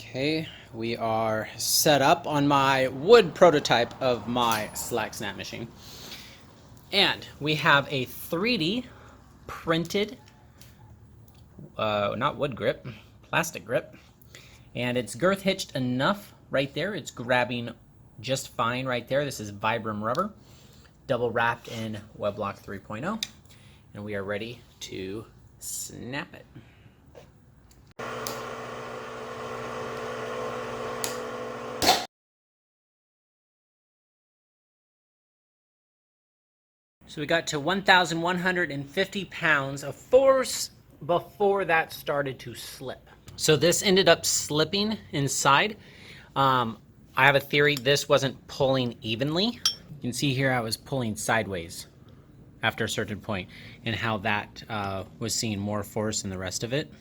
Okay, we are set up on my wood prototype of my Slacksnap machine. And we have a 3D printed, not wood grip, plastic grip. And it's girth hitched enough right there. It's grabbing just fine right there. This is Vibram rubber, double wrapped in Weblock 3.0. And we are ready to snap it. So we got to 1,150 pounds of force before that started to slip. So this ended up slipping inside. I have a theory this wasn't pulling evenly. You can see here I was pulling sideways after a certain point, and how that was seeing more force than the rest of it.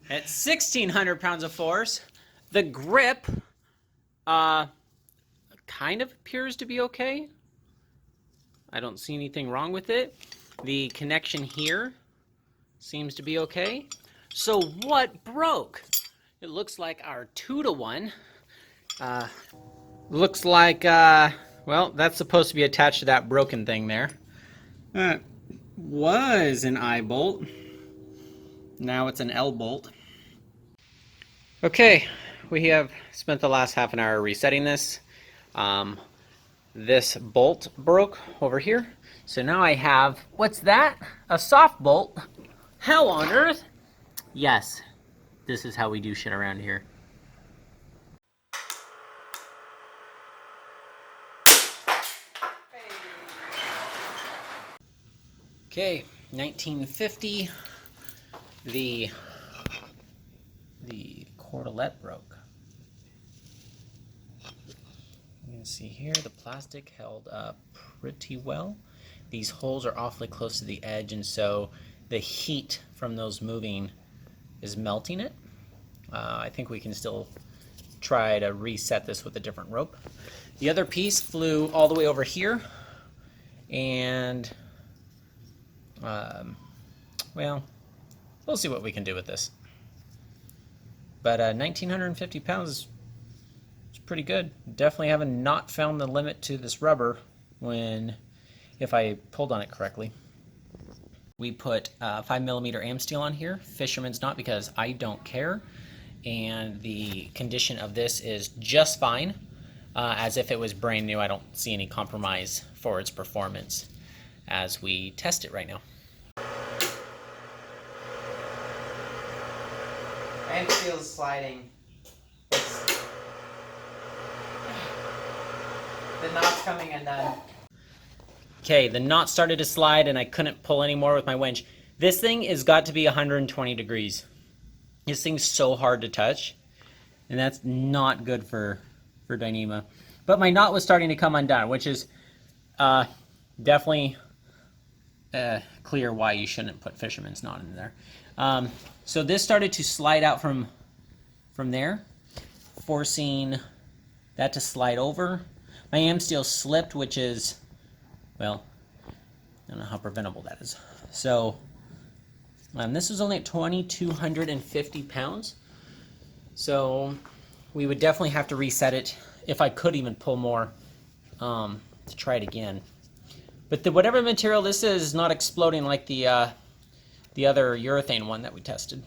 At 1,600 pounds of force, the grip kind of appears to be okay. I don't see anything wrong with it. The connection here seems to be okay. So what broke? It looks like our 2-to-1 looks like, well, that's supposed to be attached to that broken thing there. That was an I bolt. Now it's an L bolt. Okay, we have spent the last half an hour resetting this. This bolt broke over here. So now I have, what's that? A soft bolt? How on earth? Yes, this is how we do shit around here. Okay, 1950. The cordelette broke. You can see here the plastic held up pretty well. These holes are awfully close to the edge, and so the heat from those moving is melting it. I think we can still try to reset this with a different rope. The other piece flew all the way over here, and well, we'll see what we can do with this. But 1,950 pounds is pretty good. Definitely haven't not found the limit to this rubber if I pulled on it correctly. We put 5mm AM steel on here, fisherman's knot, because I don't care. And the condition of this is just fine. As if it was brand new. I don't see any compromise for its performance as we test it right now. And steel's sliding. The knot's coming undone. Okay, the knot started to slide and I couldn't pull anymore with my winch. This thing has got to be 120 degrees. This thing's so hard to touch, and that's not good for Dyneema. But my knot was starting to come undone, which is definitely clear why you shouldn't put fisherman's knot in there. So this started to slide out from there, forcing that to slide over. My AM steel slipped, which is, well, I don't know how preventable that is. So this was only at 2,250 pounds. So we would definitely have to reset it if I could even pull more to try it again. But whatever material this is not exploding like the other urethane one that we tested.